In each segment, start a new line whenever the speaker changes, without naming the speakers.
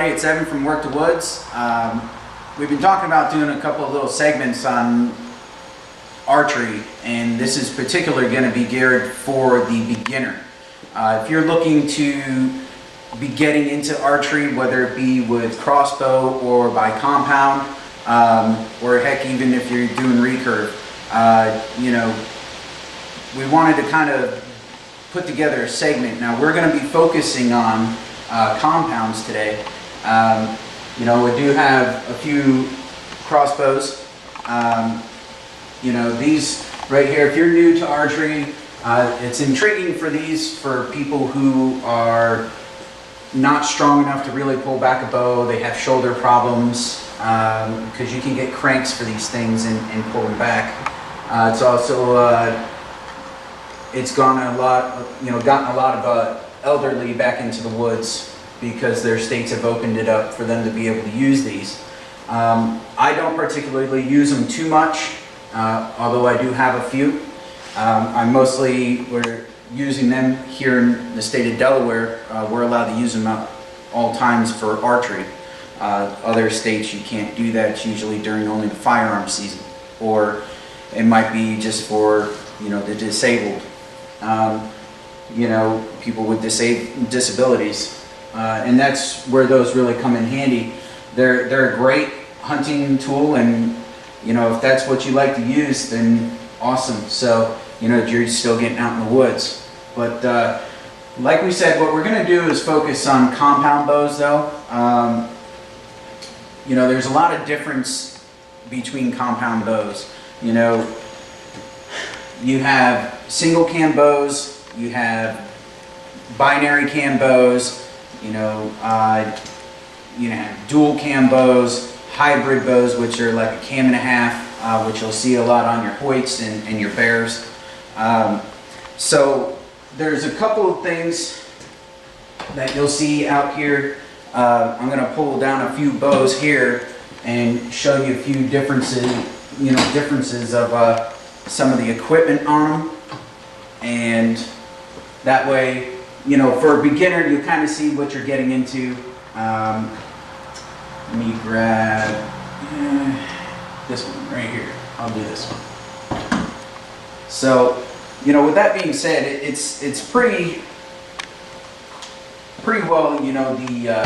everybody, it's Evan from Work to Woods. We've been talking about doing a couple of little segments on archery, and this is particularly going to be geared for the beginner. If you're looking to be getting into archery, whether it be with crossbow or by compound, or heck, even if you're doing recurve, we wanted to kind of put together a segment. Now we're going to be focusing on compounds today. We do have a few crossbows. These right here, if you're new to archery, it's intriguing for these for people who are not strong enough to really pull back a bow. They have shoulder problems because you can get cranks for these things and pull them back. It's also it's gotten a lot of elderly back into the woods because their states have opened it up for them to be able to use these. I don't particularly use them too much, although I do have a few. We're using them here in the state of Delaware. We're allowed to use them at all times for archery. Other states you can't do that. It's usually during only the firearm season, or it might be just for the disabled. People with disabilities, and that's where those really come in handy. They're a great hunting tool, and if that's what you like to use, then awesome. So you're still getting out in the woods. But like we said, what we're going to do is focus on compound bows, though. There's a lot of difference between compound bows. You have single cam bows, you have binary cam bows, you have dual cam bows, hybrid bows, which are like a cam and a half, which you'll see a lot on your Hoyts and your Bears. So there's a couple of things that you'll see out here. I'm going to pull down a few bows here and show you a few differences of some of the equipment on them, and that way, for a beginner, you kind of see what you're getting into. Let me grab this one right here. I'll do this one. So, with that being said, it's pretty well, the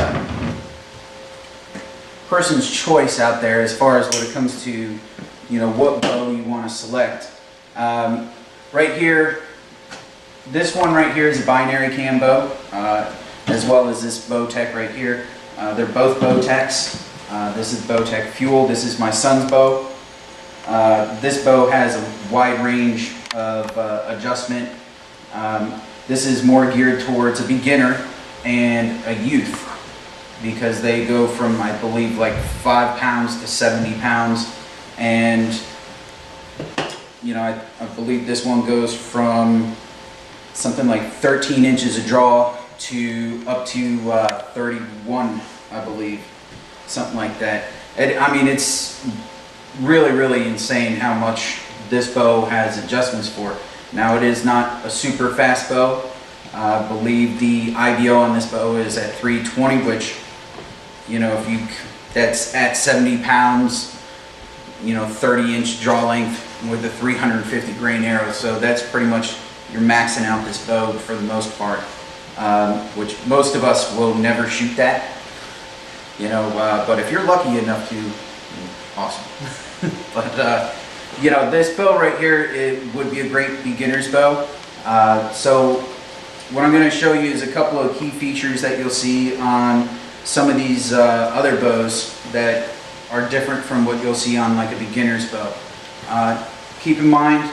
person's choice out there as far as when it comes to what bow you want to select. Right here, this one right here is a binary cam bow, as well as this Bowtech right here. They're both Bowtechs. This is Bowtech Fuel. This is my son's bow. This bow has a wide range of adjustment. This is more geared towards a beginner and a youth, because they go from, I believe, like 5 pounds to 70 pounds. And I believe this one goes from something like 13 inches of draw to up to 31, I believe, something like that. It's really, really insane how much this bow has adjustments for. Now, it is not a super fast bow. I believe the IBO on this bow is at 320, which, that's at 70 pounds, 30-inch draw length with a 350 grain arrow. So that's pretty much, you're maxing out this bow for the most part, which most of us will never shoot that. But if you're lucky enough to, awesome. But this bow right here, it would be a great beginner's bow. So what I'm going to show you is a couple of key features that you'll see on some of these other bows that are different from what you'll see on like a beginner's bow. Keep in mind,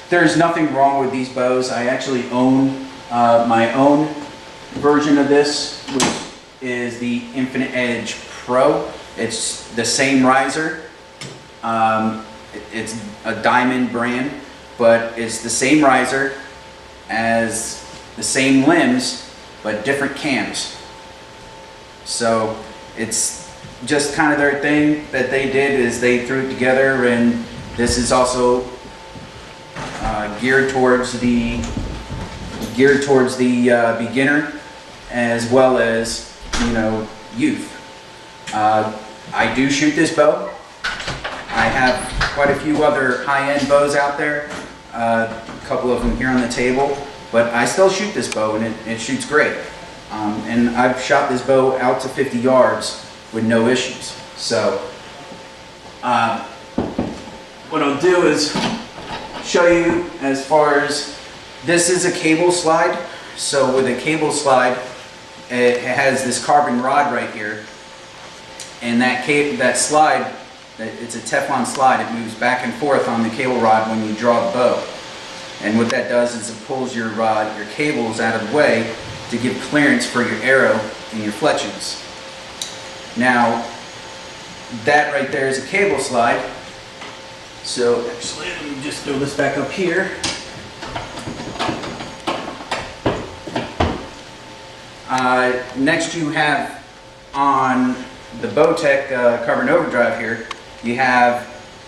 there's nothing wrong with these bows. I actually own my own version of this, which is the Infinite Edge Pro. It's the same riser. It's a Diamond brand, but it's the same riser as the same limbs, but different cams. So it's just kind of their thing that they did, is they threw it together, and this is also geared towards the beginner, as well as youth. I do shoot this bow. I have quite a few other high-end bows out there, a couple of them here on the table, but I still shoot this bow, and it shoots great. And I've shot this bow out to 50 yards with no issues. So what I'll do is show you as far as, this is a cable slide. So with a cable slide, it has this carbon rod right here, and that slide, it's a Teflon slide. It moves back and forth on the cable rod when you draw the bow. And what that does is it pulls your cables out of the way to give clearance for your arrow and your fletchings. Now, that right there is a cable slide. So actually, let me just throw this back up here. Next you have on the Bowtech Carbon Overdrive here, you have,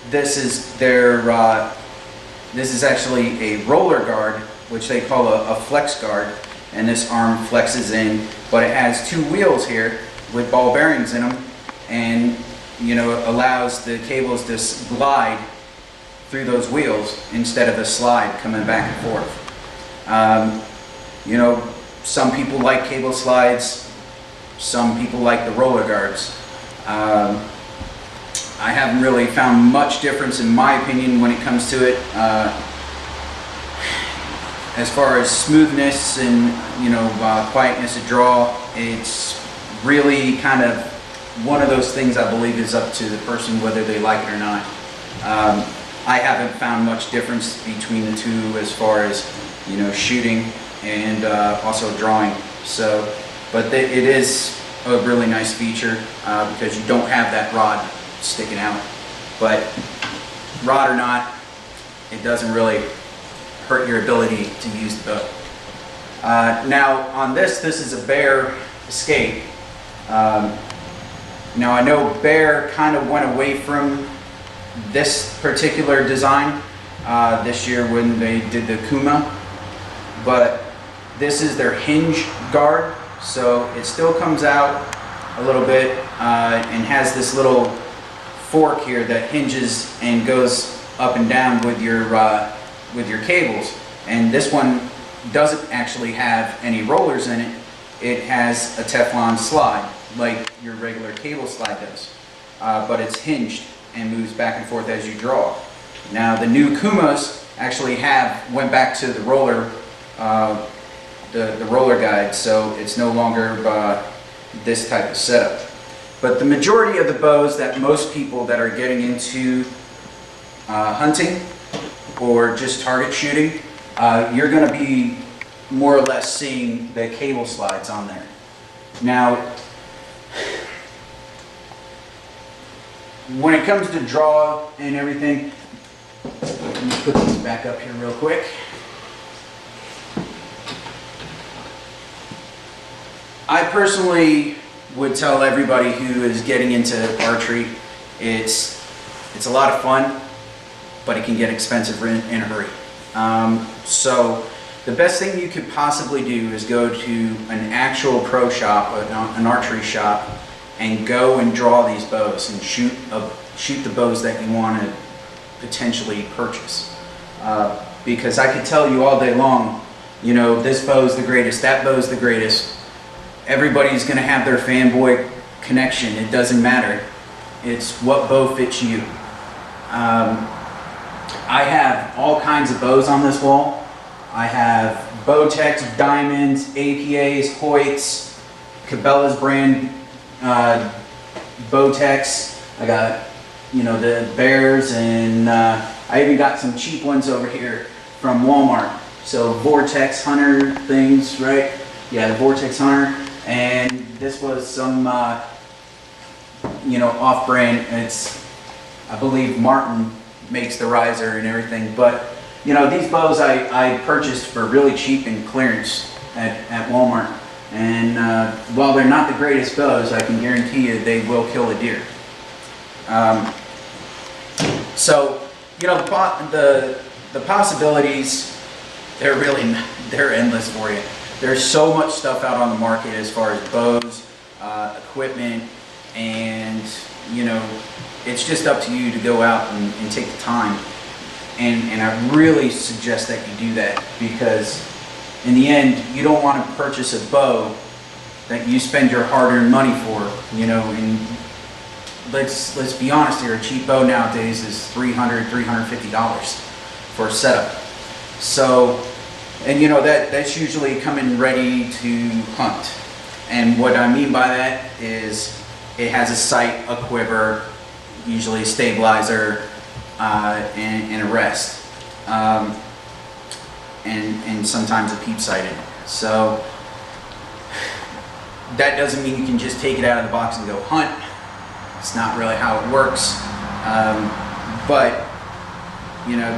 this is actually a roller guard, which they call a flex guard, and this arm flexes in, but it has two wheels here with ball bearings in them, and allows the cables to glide through those wheels instead of a slide coming back and forth. Some people like cable slides, some people like the roller guards. I haven't really found much difference, in my opinion, when it comes to it. As far as smoothness and quietness of draw, it's really kind of one of those things I believe is up to the person whether they like it or not. I haven't found much difference between the two as far as shooting and also drawing. So, but it is a really nice feature because you don't have that rod sticking out. But rod or not, it doesn't really hurt your ability to use the bow. Now on this is a Bear Escape. Now I know Bear kind of went away from this particular design this year when they did the Kuma, but this is their hinge guard, so it still comes out a little bit and has this little fork here that hinges and goes up and down with your cables. And this one doesn't actually have any rollers in it. It has a Teflon slide like your regular cable slide does, but it's hinged and moves back and forth as you draw. Now the new Kumas actually went back to the roller the roller guide, so it's no longer this type of setup. But the majority of the bows that most people that are getting into hunting or just target shooting, you're going to be more or less seeing the cable slides on there. Now, when it comes to draw and everything, let me put these back up here real quick. I personally would tell everybody who is getting into archery, it's a lot of fun, but it can get expensive in a hurry. So the best thing you could possibly do is go to an actual pro shop, an archery shop, and go and draw these bows and shoot the bows that you want to potentially purchase. Because I could tell you all day long, this bow's the greatest, that bow's the greatest. Everybody's going to have their fanboy connection. It doesn't matter. It's what bow fits you. I have all kinds of bows on this wall. I have Bowtechs, Diamonds, APAs, Hoyts, Cabela's brand Bowtechs. I got, the Bears, and I even got some cheap ones over here from Walmart. So Vortex Hunter things, right? Yeah, the Vortex Hunter. And this was some, off-brand. It's, I believe Martin makes the riser and everything. But, these bows I purchased for really cheap in clearance at Walmart. And while they're not the greatest bows, I can guarantee you they will kill a deer. So, the possibilities, they're endless for you. There's so much stuff out on the market as far as bows, equipment, and you know, it's just up to you to go out and take the time. And I really suggest that you do that, because in the end, you don't want to purchase a bow that you spend your hard-earned money for, you know. And let's be honest here, a cheap bow nowadays is $350 for a setup. So, and you know, that's usually coming ready to hunt. And what I mean by that is it has a sight, a quiver, usually a stabilizer, and a rest, and sometimes a peep sight in it. So that doesn't mean you can just take it out of the box and go hunt. It's not really how it works. But you know,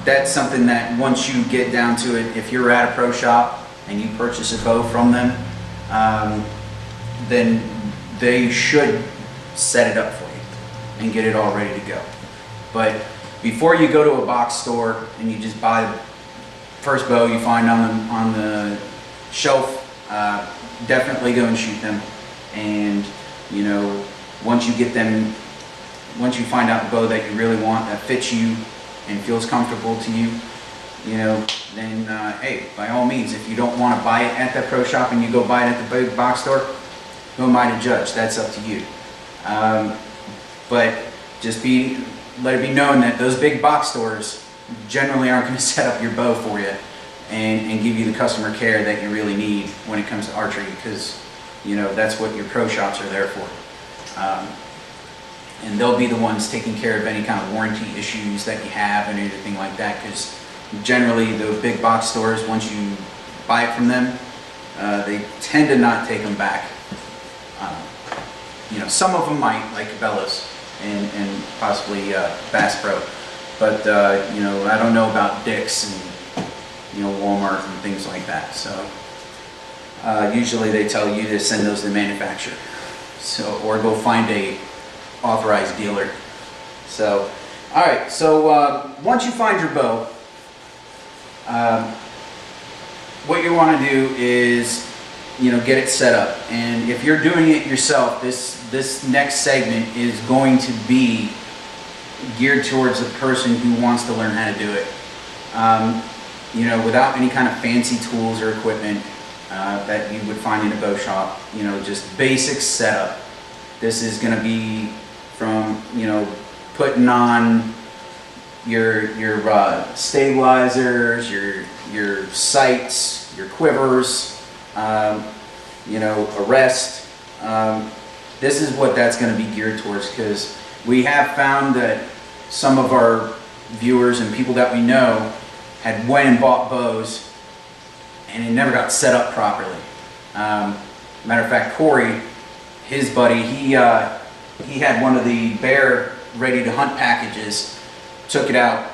that's something that once you get down to it, if you're at a pro shop and you purchase a bow from them, then they should set it up for you and get it all ready to go. But before you go to a box store and you just buy the first bow you find on the shelf, definitely go and shoot them. And you know, once you find out the bow that you really want, that fits you and feels comfortable to you, you know, then hey, by all means, if you don't want to buy it at that pro shop and you go buy it at the big box store, who am I to judge? That's up to you. But just let it be known that those big box stores generally aren't going to set up your bow for you and give you the customer care that you really need when it comes to archery, because you know, that's what your pro shops are there for. And they'll be the ones taking care of any kind of warranty issues that you have and anything like that, because generally the big box stores, once you buy it from them, they tend to not take them back. You know, some of them might, like Cabela's and possibly Bass Pro, but you know, I don't know about Dick's and, you know, Walmart and things like that. So usually they tell you to send those to the manufacturer, so, or go find a authorized dealer. So, all right. So once you find your bow, what you want to do is, you know, get it set up. And if you're doing it yourself, this next segment is going to be geared towards the person who wants to learn how to do it. You know, without any kind of fancy tools or equipment that you would find in a bow shop. You know, just basic setup. This is going to be from, you know, putting on your stabilizers, your sights, your quivers, you know, a rest. This is what that's going to be geared towards, because we have found that some of our viewers and people that we know had went and bought bows and it never got set up properly. Matter of fact, Corey, his buddy, he had one of the Bear ready to hunt packages, took it out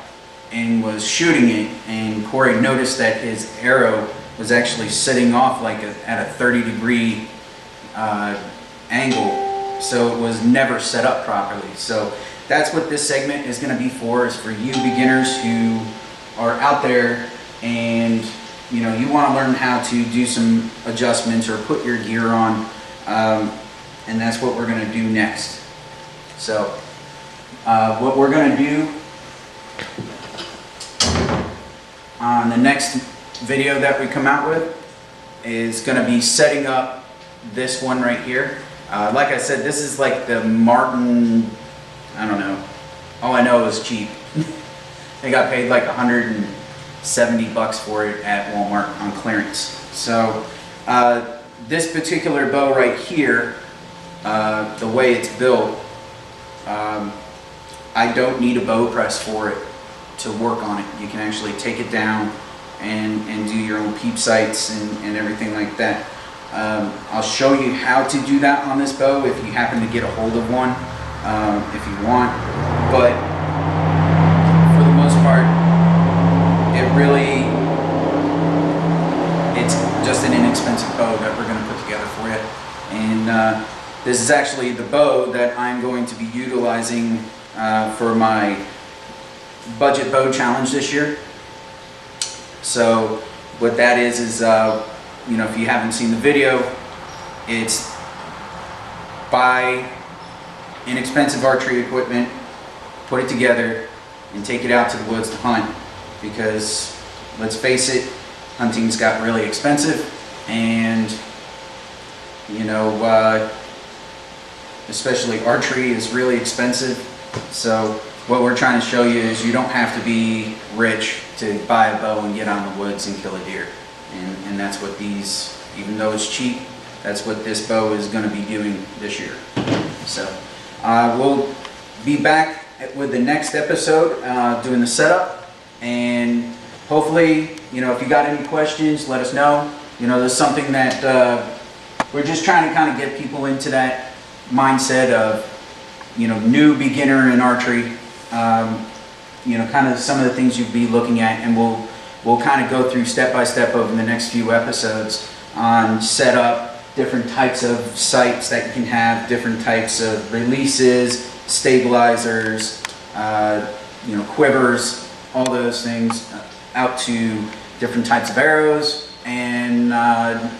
and was shooting it, and Corey noticed that his arrow was actually sitting off like at a 30-degree angle, so it was never set up properly. So that's what this segment is going to be for, is for you beginners who are out there and, you know, you want to learn how to do some adjustments or put your gear on, and that's what we're going to do next. So what we're going to do on the next video that we come out with is going to be setting up this one right here. Like I said, this is like the Martin, I don't know, all I know is cheap. They got paid like $170 for it at Walmart on clearance. So this particular bow right here, the way it's built, I don't need a bow press for it to work on it. You can actually take it down and do your own peep sights and everything like that. I'll show you how to do that on this bow if you happen to get a hold of one, if you want. But for the most part, it's just an inexpensive bow that we're going to put together for you. And this is actually the bow that I'm going to be utilizing for my budget bow challenge this year. So what that is you know, if you haven't seen the video, it's buy inexpensive archery equipment, put it together, and take it out to the woods to hunt. Because let's face it, hunting's got really expensive, and you know, especially archery is really expensive. So what we're trying to show you is you don't have to be rich to buy a bow and get on the woods and kill a deer. And that's what these, even though it's cheap, that's what this bow is going to be doing this year. So we'll be back with the next episode, doing the setup, and hopefully, you know, if you got any questions, let us know. You know, there's something that we're just trying to kind of get people into that mindset of, you know, new beginner in archery. You know, kind of some of the things you'd be looking at, and we'll kind of go through step by step over the next few episodes on setup, different types of sights that you can have, different types of releases, stabilizers, you know, quivers, all those things, out to different types of arrows, and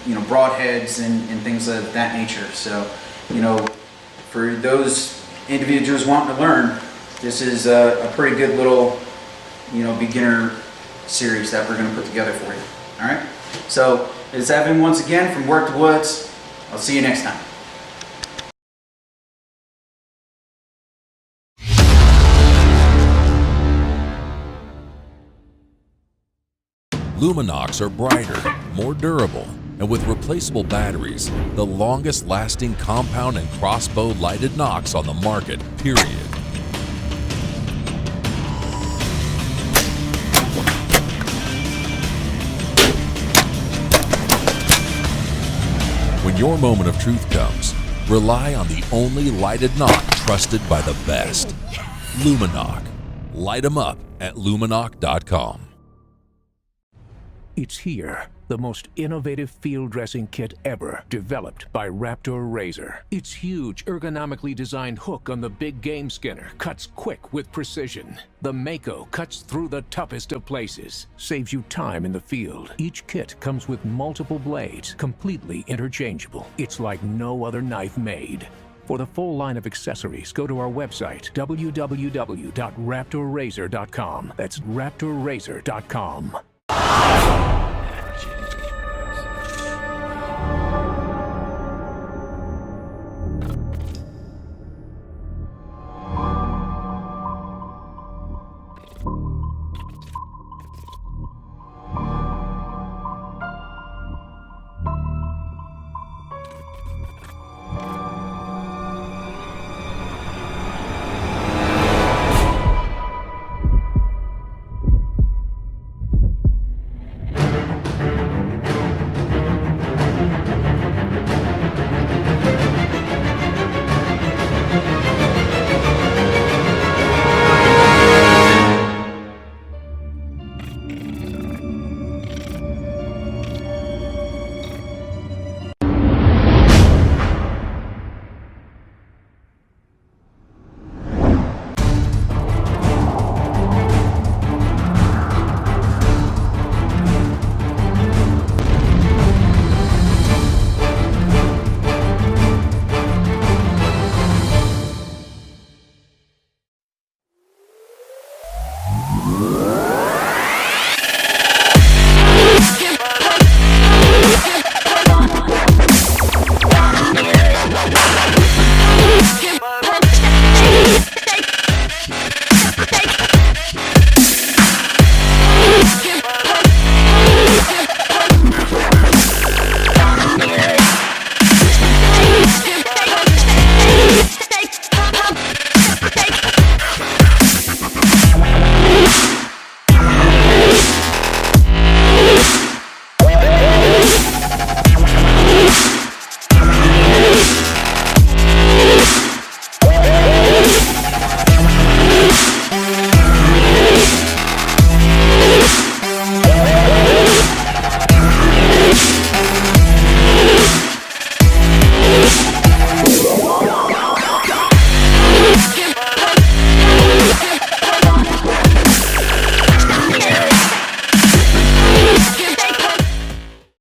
you know, broadheads and things of that nature. So, you know, for those individuals wanting to learn, this is a pretty good little, you know, beginner series that we're going to put together for you. All right. So it's Evan once again from Work the Woods. I'll see you next time.
Luminox are brighter, more durable, and with replaceable batteries, the longest lasting compound and crossbow lighted Nox on the market, period. When your moment of truth comes, rely on the only lighted Nox trusted by the best. Luminox. Light 'em up at luminox.com.
It's here, the most innovative field dressing kit ever, developed by Raptor Razor. Its huge, ergonomically designed hook on the big game skinner cuts quick with precision. The Mako cuts through the toughest of places, saves you time in the field. Each kit comes with multiple blades, completely interchangeable. It's like no other knife made. For the full line of accessories, go to our website, www.raptorrazor.com. That's raptorrazor.com.
Get